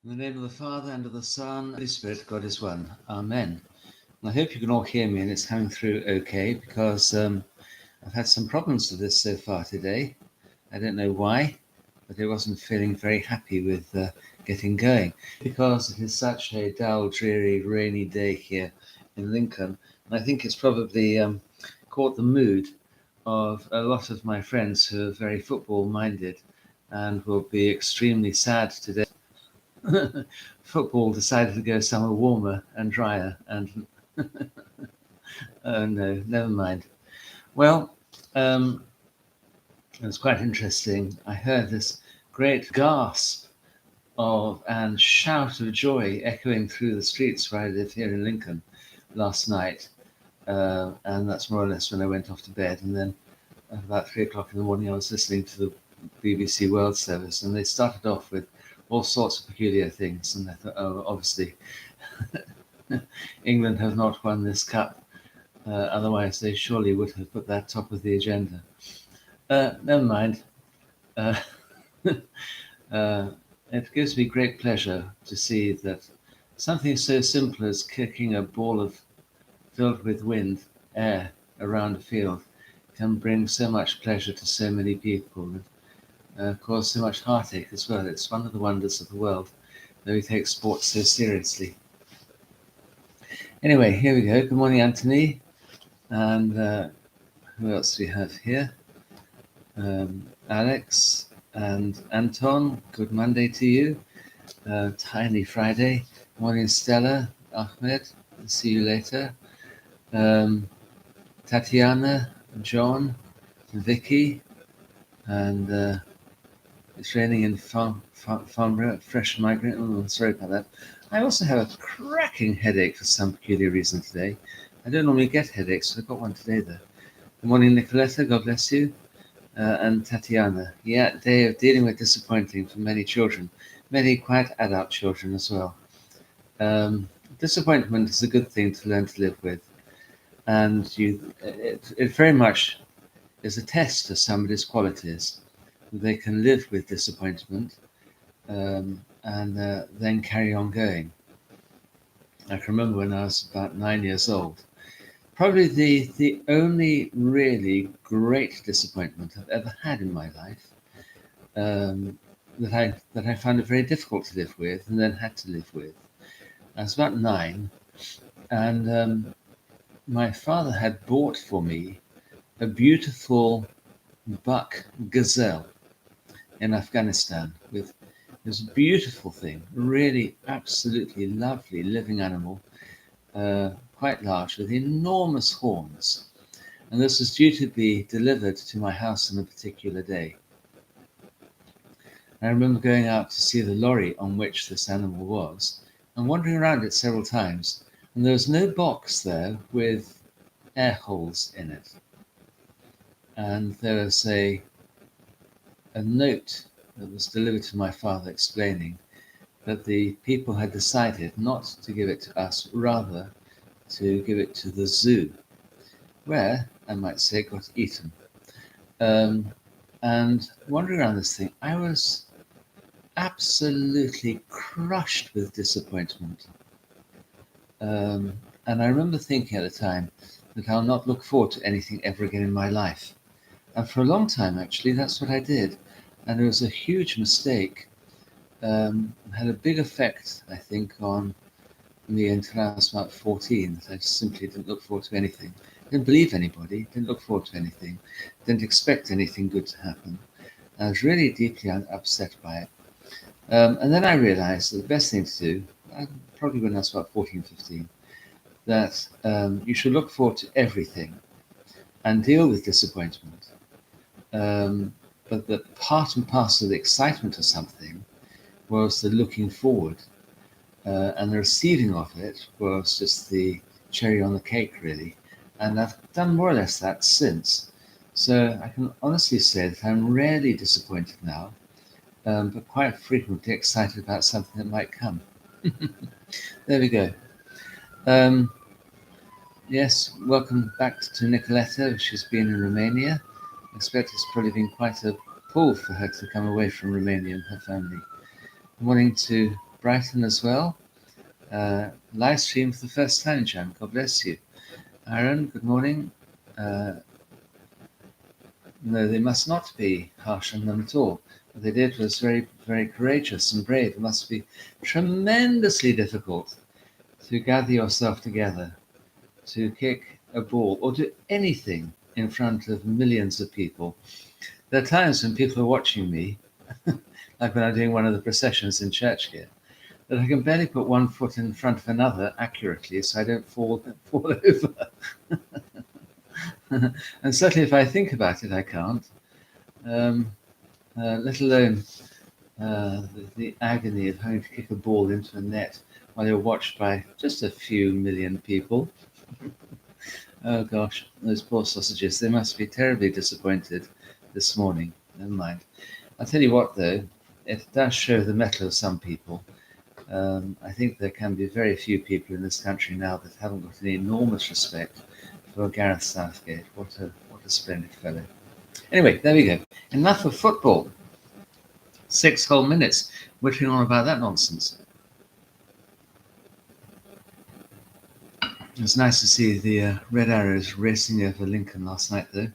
In the name of the Father, and of the Son, and of the Holy Spirit, God is one. Amen. I hope you can all hear me and it's coming through okay, because I've had some problems with this so far today. I don't know why, but I wasn't feeling very happy with getting going, because it is such a dull, dreary, rainy day here in Lincoln. And I think it's probably caught the mood of a lot of my friends who are very football minded and will be extremely sad today. Football decided to go somewhere warmer and drier, and oh no, never mind. Well, um, it was quite interesting. I heard this great gasp of and shout of joy echoing through the streets where I live here in Lincoln last night, and that's more or less when I went off to bed. And then at about 3 o'clock in the morning, I was listening to the BBC World Service, and they started off with all sorts of peculiar things. And I thought, oh, obviously, England have not won this cup. Otherwise, they surely would have put that top of the agenda. Never mind. Uh, it gives me great pleasure to see that something so simple as kicking a ball filled with wind, air, around a field can bring so much pleasure to so many people and cause so much heartache as well. It's one of the wonders of the world that we take sports so seriously. Anyway, here we go. Good morning, Anthony. And who else do we have here? Alex and Anton. Good Monday to you. Tiny Friday. Morning, Stella. Ahmed. See you later. Tatiana, John, Vicky, and it's raining in Farnborough, fresh migrant. Oh, sorry about that. I also have a cracking headache for some peculiar reason today. I don't normally get headaches, but I got one today though. Good morning, Nicoletta. God bless you. And Tatiana. Yeah, day of dealing with disappointing for many children, many quite adult children as well. Disappointment is a good thing to learn to live with, and it very much is a test of somebody's qualities. They can live with disappointment and then carry on going. I can remember when I was about 9 years old. Probably the only really great disappointment I've ever had in my life, that I found it very difficult to live with and then had to live with. I was about 9, and my father had bought for me a beautiful buck gazelle in Afghanistan. With this beautiful thing, really absolutely lovely living animal, quite large, with enormous horns. And this was due to be delivered to my house on a particular day. I remember going out to see the lorry on which this animal was and wandering around it several times, and there was no box there with air holes in it. And there was a note that was delivered to my father explaining that the people had decided not to give it to us, rather to give it to the zoo, where, I might say, it got eaten. And wandering around this thing, I was absolutely crushed with disappointment. And I remember thinking at the time that I'll not look forward to anything ever again in my life. And for a long time, actually, that's what I did. And it was a huge mistake. Had a big effect, I think, on me until I was about 14, that I just simply didn't look forward to anything. Didn't believe anybody, didn't look forward to anything, didn't expect anything good to happen. I was really deeply upset by it. And then I realized that the best thing to do, probably when I was about 14, 15, that you should look forward to everything and deal with disappointment. But that part and parcel of the excitement of something was the looking forward, and the receiving of it was just the cherry on the cake, really. And I've done more or less that since. So I can honestly say that I'm rarely disappointed now, but quite frequently excited about something that might come. There we go. Um, yes, welcome back to Nicoletta. She's been in Romania. I expect it's probably been quite a pull for her to come away from Romania and her family. Good morning to Brighton as well. Live stream for the first time, Jan. God bless you. Aaron, good morning. No, they must not be harsh on them at all. What they did was very, very courageous and brave. It must be tremendously difficult to gather yourself together, to kick a ball or do anything in front of millions of people. There are times when people are watching me, like when I'm doing one of the processions in church here, that I can barely put one foot in front of another accurately so I don't fall over. And certainly if I think about it, I can't, let alone the agony of having to kick a ball into a net while you're watched by just a few million people. Oh gosh, those poor sausages, they must be terribly disappointed this morning. Never mind. I'll tell you what though, it does show the mettle of some people. I think there can be very few people in this country now that haven't got an enormous respect for Gareth Southgate. What a splendid fellow. Anyway, there we go. Enough of football. 6 whole minutes whittling on about that nonsense. It was nice to see the Red Arrows racing over Lincoln last night, though.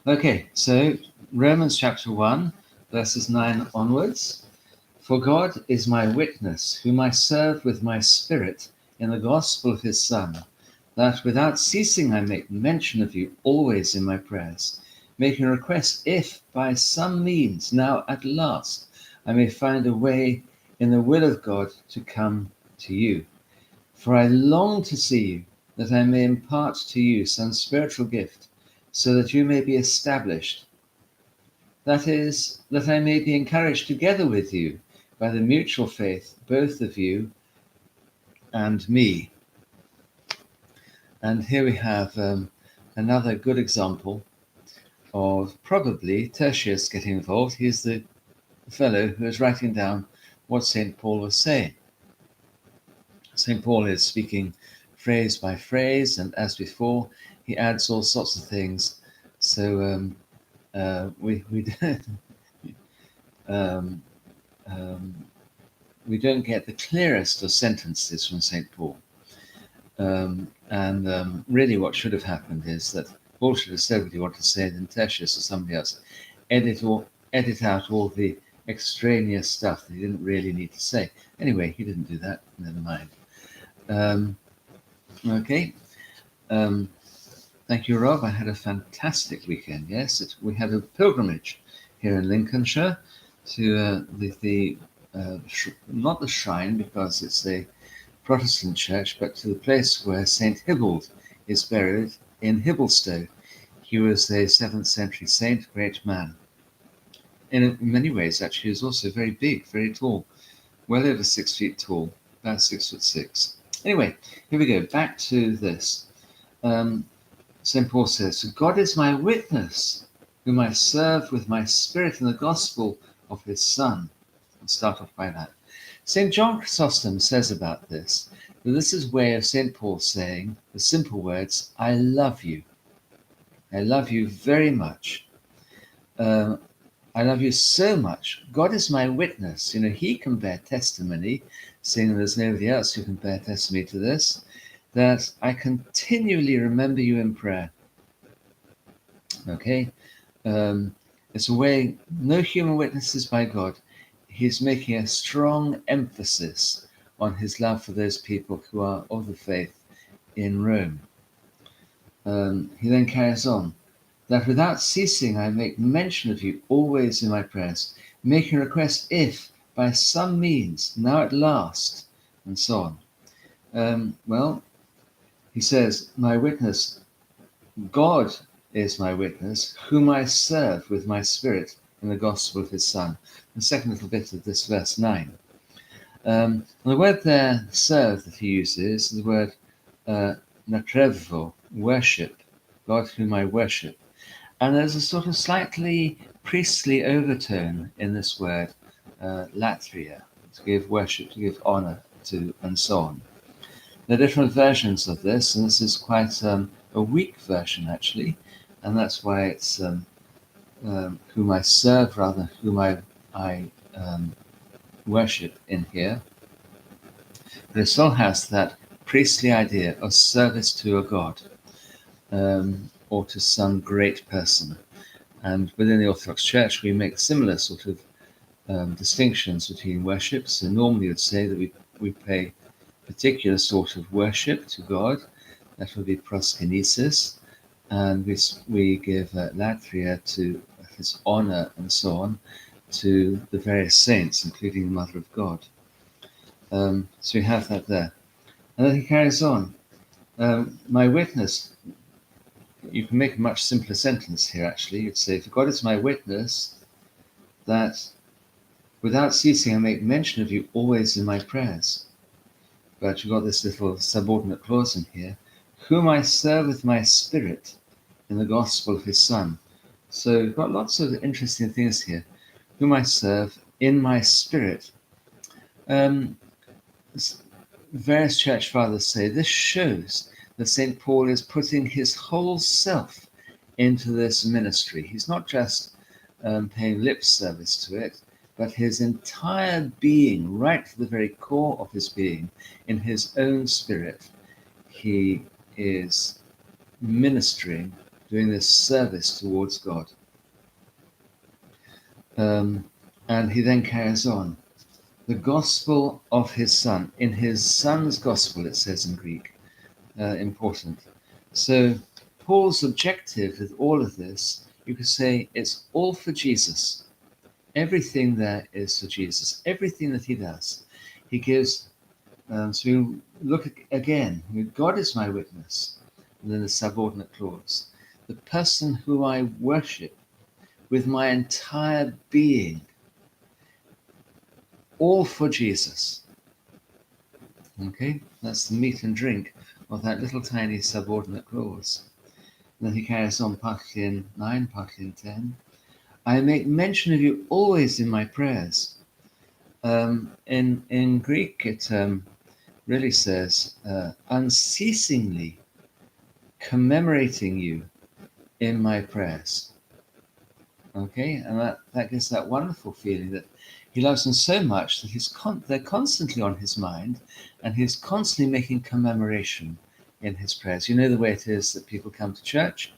Okay, so Romans chapter 1, verses 9 onwards. For God is my witness, whom I serve with my spirit in the gospel of his Son, that without ceasing I make mention of you always in my prayers, making a request if by some means now at last I may find a way in the will of God to come to you. For I long to see you, that I may impart to you some spiritual gift, so that you may be established. That is, that I may be encouraged together with you by the mutual faith, both of you and me. And here we have another good example of probably Tertius getting involved. He's the fellow who is writing down what St. Paul was saying. St. Paul is speaking phrase by phrase, and as before, he adds all sorts of things. So we don't get the clearest of sentences from St. Paul. Really what should have happened is that Paul should have said what he wanted to say, then Tertius or somebody else edit out all the extraneous stuff that he didn't really need to say. Anyway, he didn't do that. Never mind. Okay. Thank you, Rob. I had a fantastic weekend. Yes, we had a pilgrimage here in Lincolnshire to not the shrine because it's a Protestant church, but to the place where St. Hybald is buried in Hybelstow. He was a 7th century saint, great man. In many ways, actually, he was also very big, very tall, well over 6 feet tall, about 6'6". Anyway, here we go. Back to this. St. Paul says, God is my witness, whom I serve with my spirit in the gospel of his Son. I'll start off by that. St. John Chrysostom says about this, that this is a way of St. Paul saying the simple words, I love you. I love you very much. I love you so much. God is my witness. You know, he can bear testimony, seeing there's nobody else who can bear testimony to this, that I continually remember you in prayer. Okay? It's a way, no human witnesses by God. He's making a strong emphasis on his love for those people who are of the faith in Rome. He then carries on, that without ceasing I make mention of you always in my prayers, making a request if by some means, now at last, and so on. Well, he says, my witness, God is my witness, whom I serve with my spirit in the gospel of his Son. The second little bit of this verse 9. The word there, serve, that he uses, is the word nakrevo, worship, God whom I worship. And there's a sort of slightly priestly overtone in this word, latria, to give worship, to give honor to, and so on. There are different versions of this, and this is quite a weak version, actually, and that's why it's whom I serve, rather, whom I worship in here, but it still has that priestly idea of service to a god, or to some great person. And within the Orthodox Church, we make similar sort of distinctions between worship. So normally you'd say that we pay particular sort of worship to God. That would be proskinesis, and we give latria to his honor and so on to the various saints, including the Mother of God. So we have that there. And then he carries on. My witness, you can make a much simpler sentence here actually. You'd say, for God is my witness that without ceasing I make mention of you always in my prayers. But you've got this little subordinate clause in here, whom I serve with my spirit in the gospel of his Son. So you've got lots of interesting things here. Whom I serve in my spirit. Various church fathers say this shows that St. Paul is putting his whole self into this ministry. He's not just paying lip service to it, but his entire being, right to the very core of his being, in his own spirit, he is ministering, doing this service towards God. And he then carries on. The gospel of his Son, in his Son's gospel, it says in Greek, important. So Paul's objective with all of this, you could say it's all for Jesus. Everything there is for Jesus. Everything that he does, he gives. So we look again, God is my witness, and then the subordinate clause. The person who I worship with my entire being, all for Jesus. Okay, that's the meat and drink of that little tiny subordinate clause. And then he carries on partly in 9, partly in 10. I make mention of you always in my prayers. In Greek, it really says unceasingly commemorating you in my prayers. Okay, and that gives that wonderful feeling that he loves them so much that they're constantly on his mind, and he's constantly making commemoration in his prayers. You know the way it is that people come to church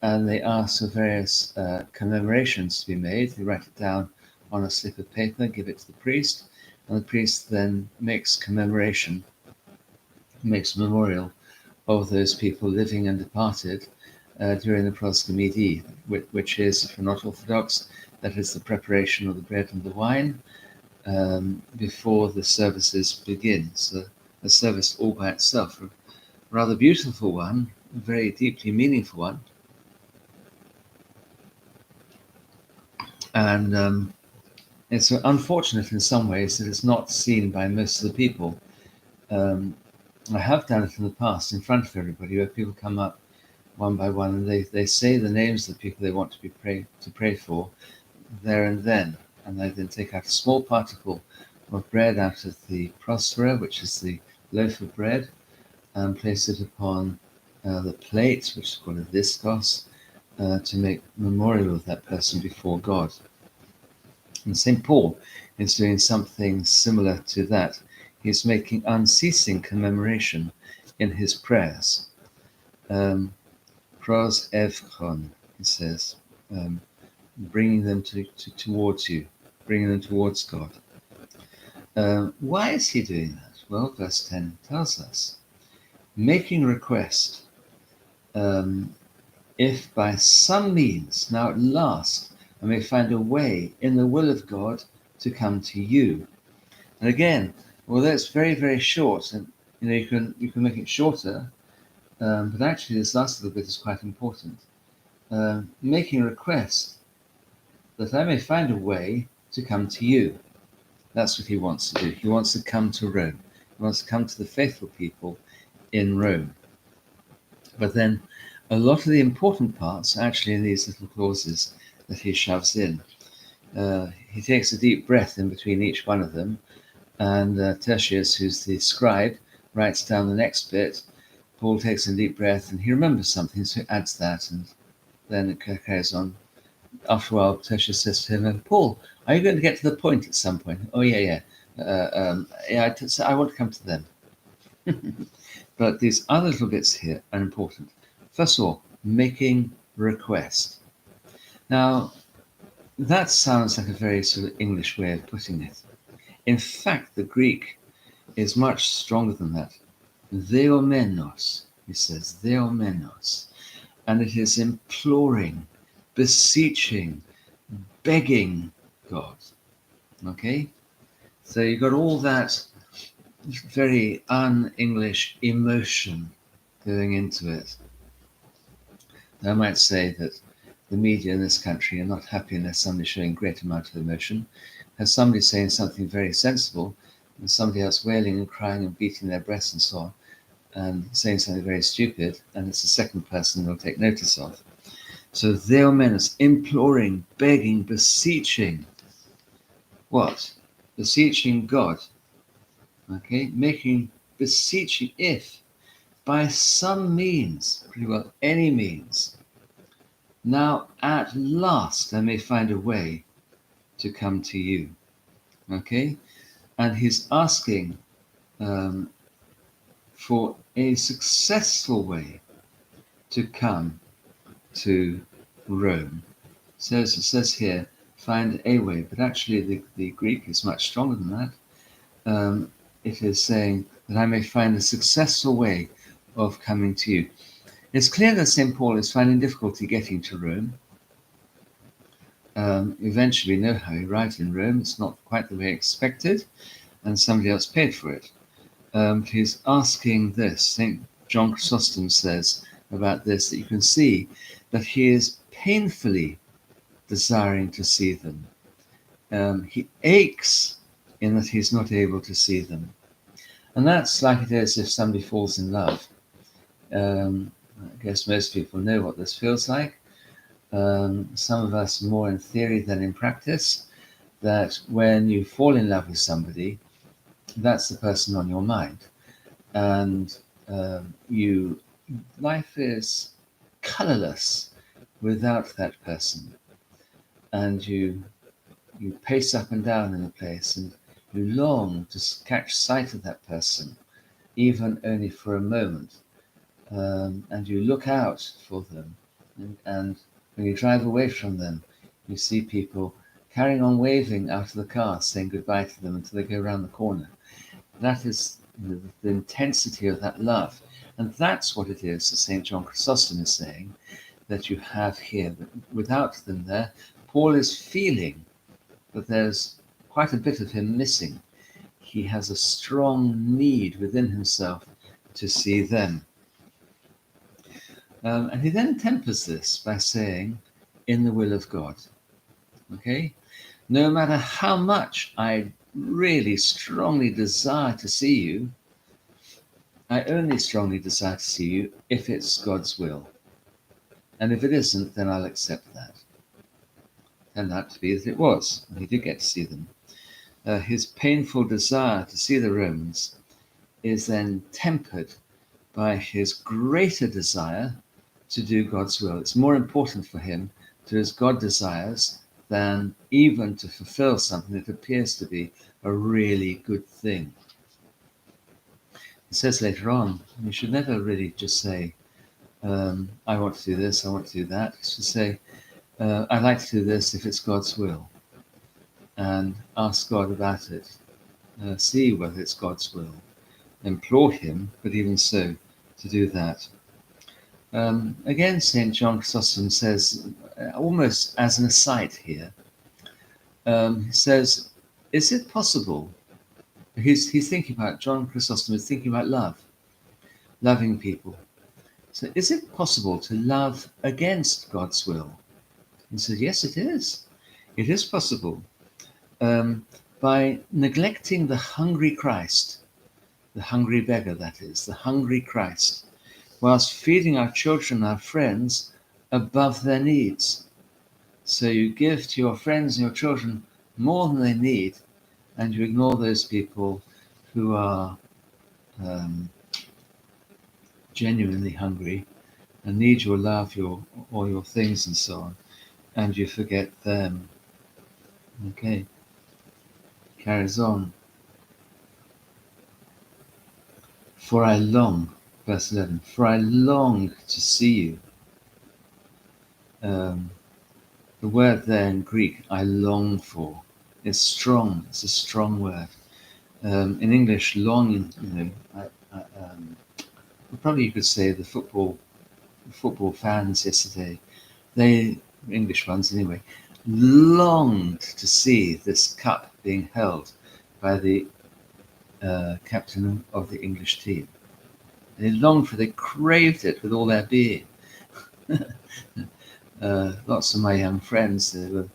and they ask for various commemorations to be made. They write it down on a slip of paper, give it to the priest, and the priest then makes commemoration, makes memorial of those people living and departed during the proscomidi, which is, if you're not Orthodox, that is the preparation of the bread and the wine before the services begin. So a service all by itself, a rather beautiful one, a very deeply meaningful one. And it's unfortunate in some ways that it's not seen by most of the people. I have done it in the past in front of everybody, where people come up one by one and they say the names of the people they want to pray for there and then they then take out a small particle of bread out of the prosphora, which is the loaf of bread, and place it upon the plate, which is called a diskos, to make memorial of that person before God. And St. Paul is doing something similar to that. He's making unceasing commemoration in his prayers. Pros evchon, he says, bringing them towards you, bringing them towards God. Why is he doing that? Well, verse 10 tells us, making request, if by some means, now at last, I may find a way in the will of God to come to you. And again, although it's very, very short, and you can make it shorter, but actually this last little bit is quite important. Making a request that I may find a way to come to you. That's what he wants to do. He wants to come to Rome. He wants to come to the faithful people in Rome. But then a lot of the important parts are actually in these little clauses that he shoves in. He takes a deep breath in between each one of them, and Tertius, who's the scribe, writes down the next bit. Paul takes a deep breath and he remembers something, so he adds that, and then it carries on. after a while, Tertius says to him, Paul, are you going to get to the point at some point? Oh, yeah. I want to come to them. But these other little bits here are important. First of all, making request. Now, that sounds like a very sort of English way of putting it. In fact, the Greek is much stronger than that. Theomenos, he says, theomenos. And it is imploring, beseeching, begging God. Okay? So you've got all that very un-English emotion going into it. I might say that the media in this country are not happy unless somebody's showing great amount of emotion. Has somebody saying something very sensible and somebody else wailing and crying and beating their breasts and so on, and saying something very stupid, and it's the second person they'll take notice of. So theomenos, imploring, begging, beseeching. What? Beseeching God. Okay? Beseeching, if by some means, pretty well any means, now at last I may find a way to come to you. Okay? And he's asking for a successful way to come to Rome. It says here, find a way, but actually the Greek is much stronger than that. It is saying that I may find a successful way of coming to you. It's clear that St. Paul is finding difficulty getting to Rome. Eventually, we know how he arrived in Rome. It's not quite the way expected, and somebody else paid for it. He's asking this. St. John Chrysostom says about this that you can see that he is painfully desiring to see them. He aches in that he's not able to see them. And that's like it is if somebody falls in love. I guess most people know what this feels like. Some of us more in theory than in practice, that when you fall in love with somebody, that's the person on your mind. And life is colorless without that person. And you pace up and down in a place and you long to catch sight of that person, even only for a moment. And you look out for them. And when you drive away from them, you see people carrying on waving out of the car, saying goodbye to them until they go around the corner. That is the intensity of that love. And that's what it is that St. John Chrysostom is saying that you have here. Without them there, Paul is feeling that there's quite a bit of him missing. He has a strong need within himself to see them. And he then tempers this by saying, in the will of God. Okay? No matter how much I really strongly desire to see you, I only strongly desire to see you if it's God's will. And if it isn't, then I'll accept that. Turned out to be that it was. And he did get to see them. His painful desire to see the Romans is then tempered by his greater desire to do God's will. It's more important for him to do as God desires than even to fulfill something that appears to be a really good thing. It says later on, you should never really just say, I want to do this, I want to do that. It's to say, I'd like to do this if it's God's will. And ask God about it. See whether it's God's will. Implore him, but even so, to do that. Again, St. John Chrysostom says, almost as an aside here, he says, is it possible? He's thinking about, John Chrysostom is thinking about love, loving people. So is it possible to love against God's will? He says, yes, it is. It is possible. By neglecting the hungry Christ, the hungry beggar, that is, the hungry Christ, whilst feeding our children, our friends, above their needs. So you give to your friends and your children more than they need, and you ignore those people who are genuinely hungry and need your love, your things and so on. and you forget them. Okay, carries on. For I long, verse 11, for I long to see you. Um, the word there in Greek, I long for, is strong. It's a strong word. In English, long, probably you could say the football fans yesterday, they, English ones anyway, longed to see this cup being held by the captain of the English team. They longed for it, they craved it with all their being. Lots of my young friends, they were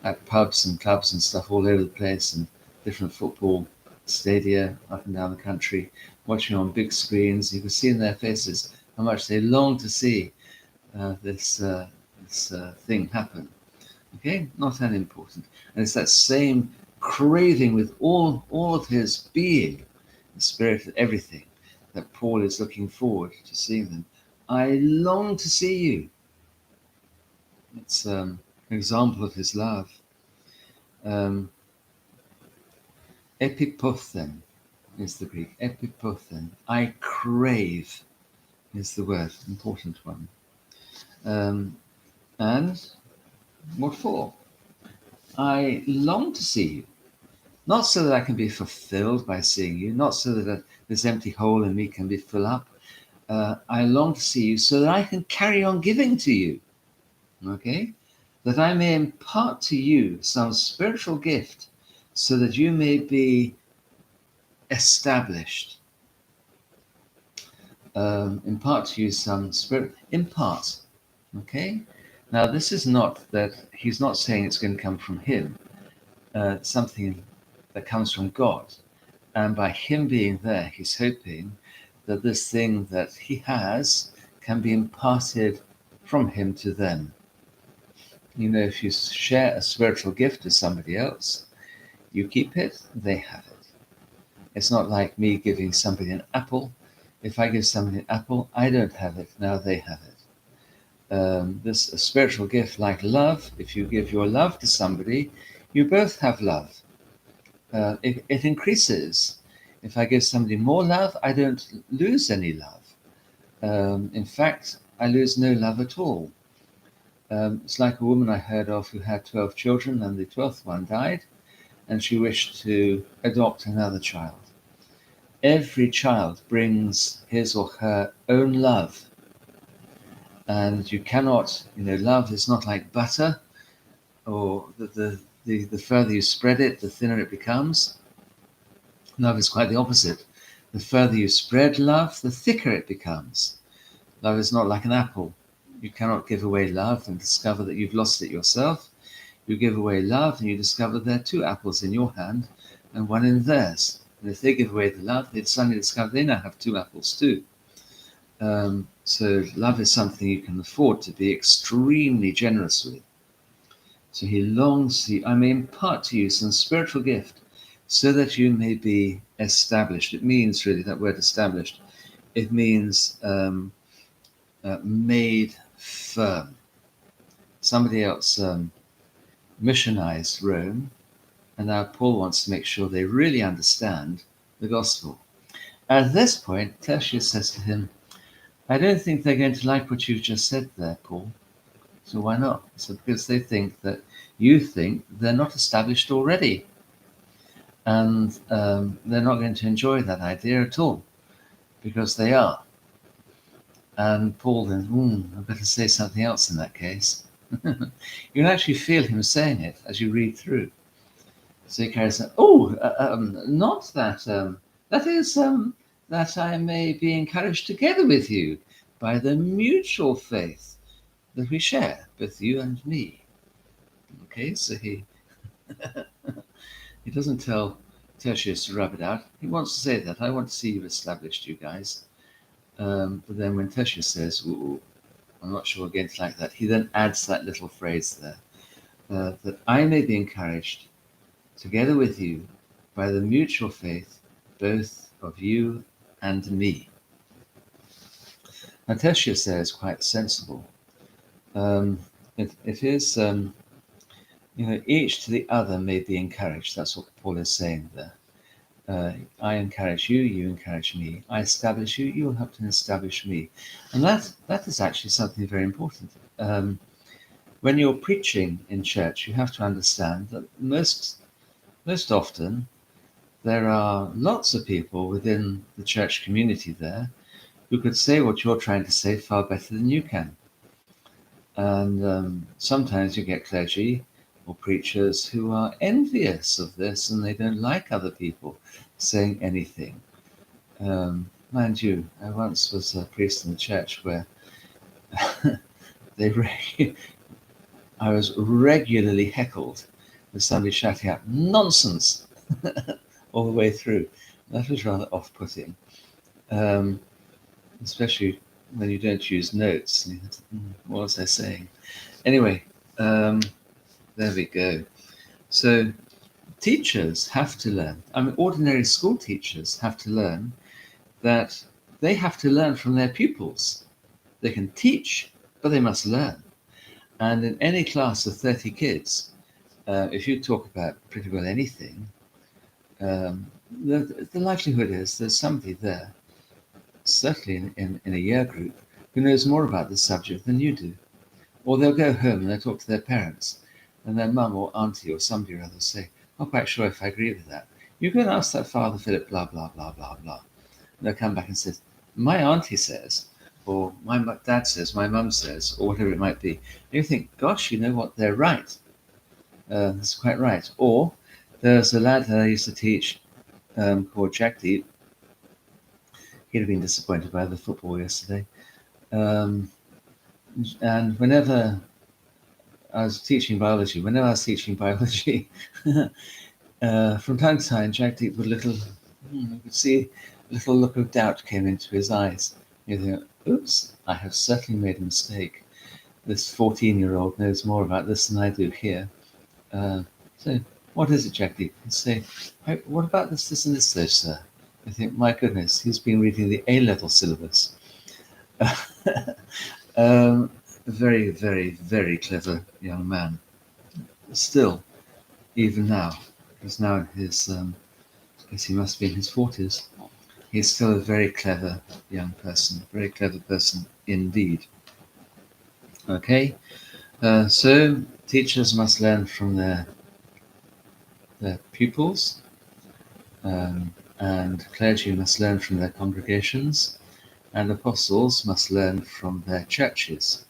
at pubs and clubs and stuff all over the place, and different football stadia up and down the country, watching on big screens. You could see in their faces how much they longed to see this thing happen. Okay, not unimportant. And it's that same craving with all of his being, the spirit of everything, that Paul is looking forward to seeing them. I long to see you. It's an example of his love. Epipothen is the Greek. Epipothen. I crave is the word, important one. And what for? I long to see you. Not so that I can be fulfilled by seeing you, not so that this empty hole in me can be filled up. I long to see you so that I can carry on giving to you. Okay? That I may impart to you some spiritual gift so that you may be established. Impart to you some spirit. Impart. Okay? Now, this is not that he's not saying it's going to come from him. Something that comes from God. And by him being there, he's hoping that this thing that he has can be imparted from him to them. You know, if you share a spiritual gift with somebody else, you keep it, they have it. It's not like me giving somebody an apple. If I give somebody an apple, I don't have it, now they have it. This a spiritual gift like love, if you give your love to somebody, you both have love. It increases. If I give somebody more love, I don't lose any love. In fact, I lose no love at all. It's like a woman I heard of who had 12 children and the 12th one died, and she wished to adopt another child. Every child brings his or her own love. And you cannot, love is not like butter, or the further you spread it, the thinner it becomes. Love is quite the opposite. The further you spread love, the thicker it becomes. Love is not like an apple. You cannot give away love and discover that you've lost it yourself. You give away love and you discover there are two apples in your hand and one in theirs. And if they give away the love, they suddenly discover they now have two apples too. So love is something you can afford to be extremely generous with. So he longs to, I may impart to you some spiritual gift so that you may be established. It means really, that word established, it means made firm. Somebody else missionized Rome, and now Paul wants to make sure they really understand the gospel. At this point, Tertius says to him, I don't think they're going to like what you've just said there, Paul. So why not? So because they think that you think they're not established already. And they're not going to enjoy that idea at all, because they are. And Paul then, I better say something else in that case. You can actually feel him saying it as you read through. So he carries on, not that, that is, that I may be encouraged together with you by the mutual faith that we share, both you and me. Okay, so he doesn't tell Tertius to rub it out. He wants to say that, I want to see you established, you guys. But then when Tertius says, I'm not sure again like that, he then adds that little phrase there, that I may be encouraged together with you by the mutual faith, both of you and me. Now Tertius there is quite sensible. In it is, each to the other may be encouraged. That's what Paul is saying there. I encourage you, you encourage me. I establish you, you will help to establish me. And that is actually something very important. When you're preaching in church, you have to understand that most often there are lots of people within the church community there who could say what you're trying to say far better than you can. And sometimes you get clergy or preachers who are envious of this and they don't like other people saying anything. Mind you, I once was a priest in the church where I was regularly heckled with somebody shouting out nonsense all the way through. That was rather off-putting, especially when you don't use notes. What was I saying? Anyway, there we go. So teachers have to learn. Ordinary school teachers have to learn that they have to learn from their pupils. They can teach, but they must learn. And in any class of 30 kids, if you talk about pretty well anything, the likelihood is there's somebody there, certainly in a year group, who knows more about the subject than you do. Or they'll go home and they'll talk to their parents, and their mum or auntie or somebody or other say, I'm not quite sure if I agree with that. You go and ask that Father Philip, blah, blah, blah, blah, blah. And they'll come back and say, my auntie says, or my dad says, my mum says, or whatever it might be. And you think, gosh, you know what, they're right. That's quite right. Or there's a lad that I used to teach called Jack Deep. He'd have been disappointed by the football yesterday. And whenever I was teaching biology, from time to time, Jack Deep would you could see a little look of doubt came into his eyes. You think, oops, I have certainly made a mistake. This 14-year-old knows more about this than I do here. So, what is it, Jack Deep? He'd say, what about this, and this, though, sir? I think, my goodness, he's been reading the A-level syllabus. Very, very, very clever young man. Still, even now, he's now in his, I guess he must be in his 40s. He's still a very clever young person, very clever person indeed. Okay, so teachers must learn from their pupils, and clergy must learn from their congregations, and apostles must learn from their churches.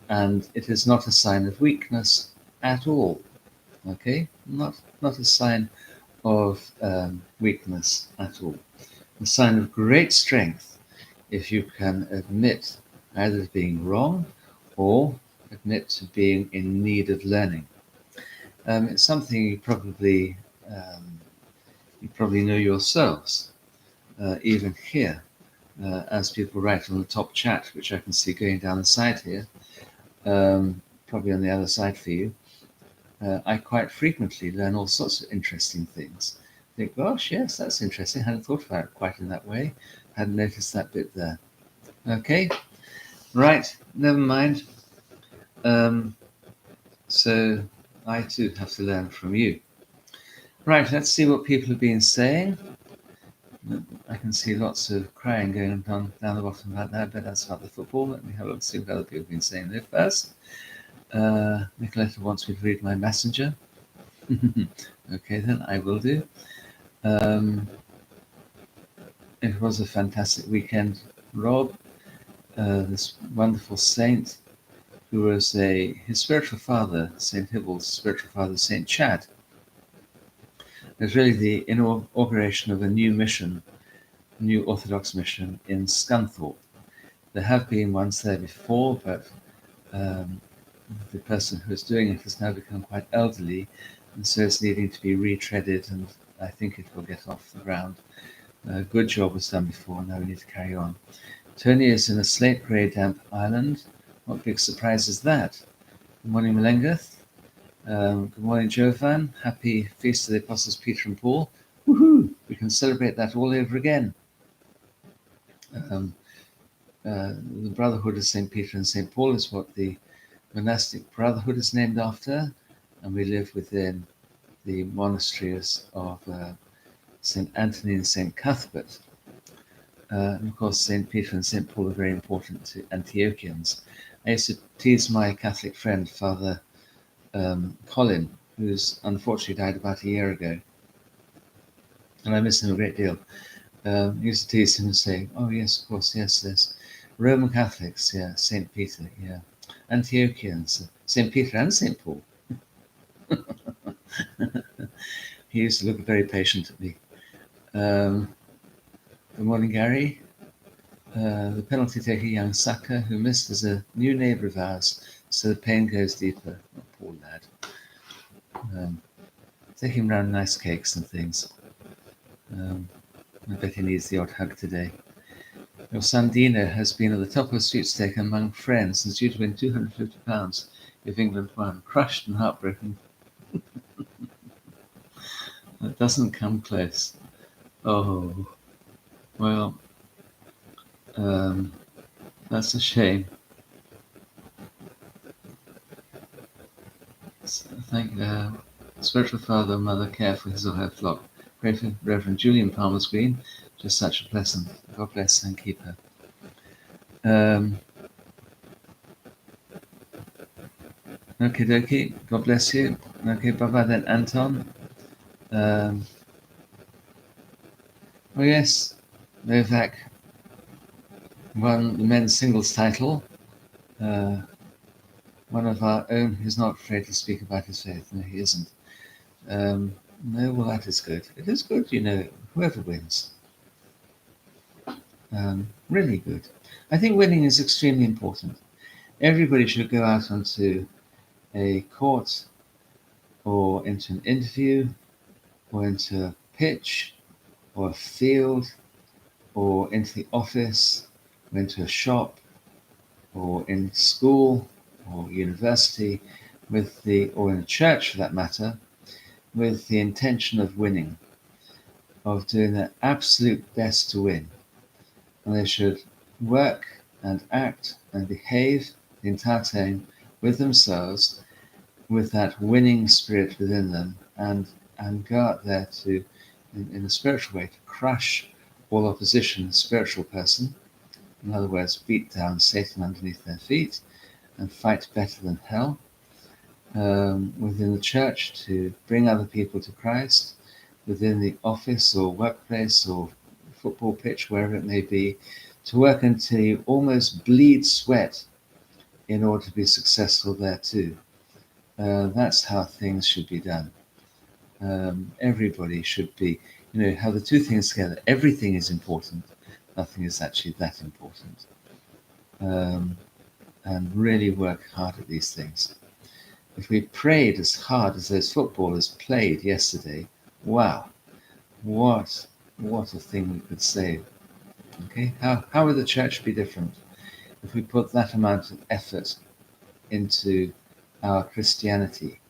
And it is not a sign of weakness at all. Okay, not a sign of weakness at all. A sign of great strength if you can admit either being wrong or admit to being in need of learning. It's something you probably know yourselves, even here, as people write on the top chat, which I can see going down the side here, probably on the other side for you. I quite frequently learn all sorts of interesting things. Think, gosh, yes, that's interesting. I hadn't thought about it quite in that way. Hadn't noticed that bit there. Okay, right, never mind. So I too have to learn from you. Right, let's see what people have been saying. I can see lots of crying going on down the bottom about that, but that's about the football. Let me have a look, see what other people have been saying there first. Nicoletta wants me to read my messenger. Okay, then I will do. It was a fantastic weekend, Rob. This wonderful saint who was his spiritual father, St. Hibble's spiritual father, St. Chad. It was really the inauguration of a new mission, new Orthodox mission in Scunthorpe. There have been ones there before, but the person who is doing it has now become quite elderly, and so it's needing to be retreaded, and I think it will get off the ground. A good job was done before, now we need to carry on. Tony is in a slate grey damp island. What big surprise is that? Good morning, Melengeth. Good morning, Jovan. Happy Feast of the Apostles Peter and Paul. Woohoo! We can celebrate that all over again. The Brotherhood of St. Peter and St. Paul is what the monastic brotherhood is named after, and we live within the monasteries of St. Anthony and St. Cuthbert. And of course, St. Peter and St. Paul are very important to Antiochians. I used to tease my Catholic friend, Father Colin, who's unfortunately died about a year ago, and I miss him a great deal. Used to tease him and say, "Oh yes, of course, yes, there's Roman Catholics, yeah, St. Peter, yeah, Antiochians, St. Peter and St. Paul." He used to look very patient at me. Good morning, Gary. The penalty taker, young Saka, who missed as a new neighbour of ours, so the pain goes deeper. Oh, poor lad. Take him round nice cakes and things. I bet he needs the odd hug today. Your son Dino has been at the top of a sweepstake among friends and is due to win £250 if England won. Crushed and heartbroken. That doesn't come close. Oh, well, that's a shame. Thank Spiritual Father and Mother care for his or her flock. Pray for Reverend Julian Palmer's Green, just such a pleasant. God bless and keep her. Okie dokie, God bless you. Okay, bye-bye then, Anton. Oh yes, Novak won the men's singles title. One of our own who's not afraid to speak about his faith. No, he isn't. No, well, that is good. It is good, whoever wins. Really good. I think winning is extremely important. Everybody should go out onto a court or into an interview or into a pitch or a field or into the office or into a shop or in school or university or in a church for that matter, with the intention of winning, of doing their absolute best to win. And they should work and act and behave the entire time with themselves, with that winning spirit within them, and go out there to, in a spiritual way, to crush all opposition, a spiritual person. In other words, beat down Satan underneath their feet and fight better than hell. Within the church, to bring other people to Christ. Within the office or workplace or football pitch, wherever it may be, to work until you almost bleed sweat in order to be successful there too. That's how things should be done. Everybody should be, have the two things together. Everything is important. Nothing is actually that important. And really work hard at these things. If we prayed as hard as those footballers played yesterday, wow, what a thing we could say. Okay, how would the church be different if we put that amount of effort into our Christianity?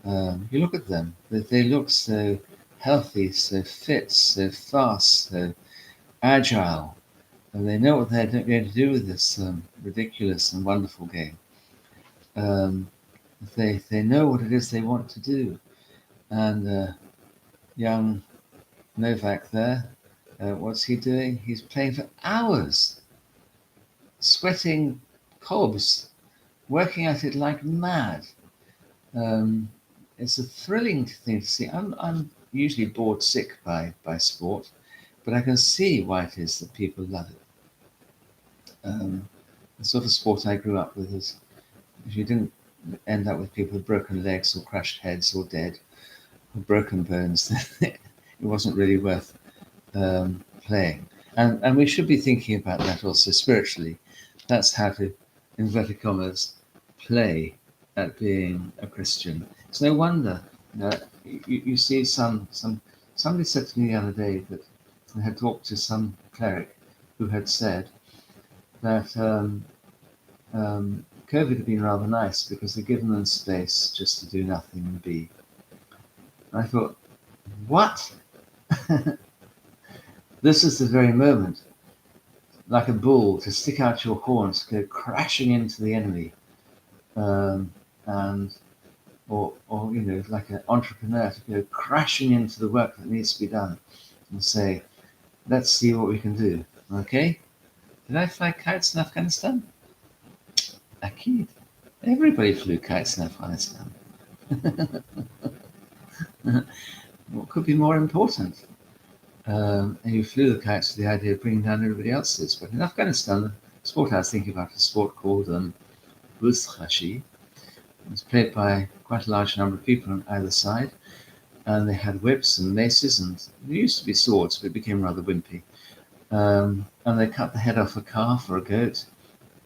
You look at them; they look so healthy, so fit, so fast, so agile, and they know what they're going to do with this ridiculous and wonderful game. They know what it is they want to do, and young Novak there, what's he doing? He's playing for hours, sweating cobs, working at it like mad. It's a thrilling thing to see. I'm usually bored sick by sport, but I can see why it is that people love it. The sort of sport I grew up with is, if you didn't end up with people with broken legs or crushed heads or dead or broken bones, it wasn't really worth playing. And we should be thinking about that also spiritually. That's how to, inverted commas, play at being a Christian. It's no wonder that you see somebody said to me the other day that I had talked to some cleric who had said that COVID had been rather nice because they'd given them space just to do nothing and be. And I thought, what? This is the very moment, like a bull, to stick out your horns, go crashing into the enemy and or like an entrepreneur to go crashing into the work that needs to be done and say, let's see what we can do. Okay? Did I fly kites in Afghanistan? Akid. Everybody flew kites in Afghanistan. What could be more important? And you flew the kites with the idea of bringing down everybody else's. But in Afghanistan, the sport I was thinking about is a sport called Buzkhashi. It was played by quite a large number of people on either side, and they had whips and maces, and there used to be swords, but it became rather wimpy. And they cut the head off a calf or a goat,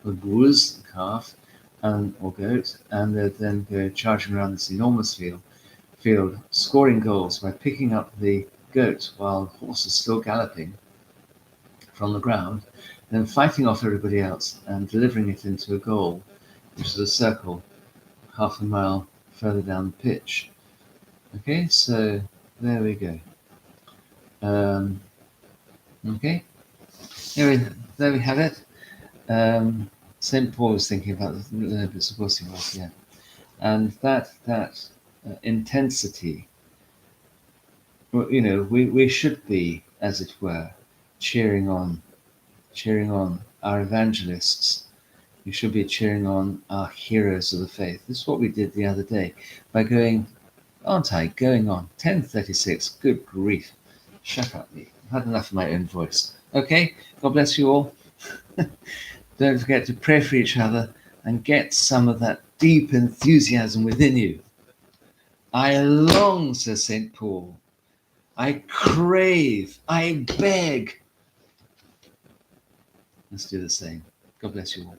the buz, the calf, or goat, and they'd then go charging around this enormous field, scoring goals by picking up the goat while the horse is still galloping from the ground, then fighting off everybody else and delivering it into a goal, which is a circle half a mile further down the pitch. Okay, so there we go. Okay, there we have it. St. Paul was thinking about this, of course he was, yeah. And that intensity, we should be, as it were, cheering on our evangelists. We should be cheering on our heroes of the faith. This is what we did the other day by going on 10:36. Good grief. Shut up, me. I've had enough of my own voice. Okay, God bless you all. Don't forget to pray for each other and get some of that deep enthusiasm within you. I long, says St. Paul. I crave, I beg. Let's do the same. God bless you all.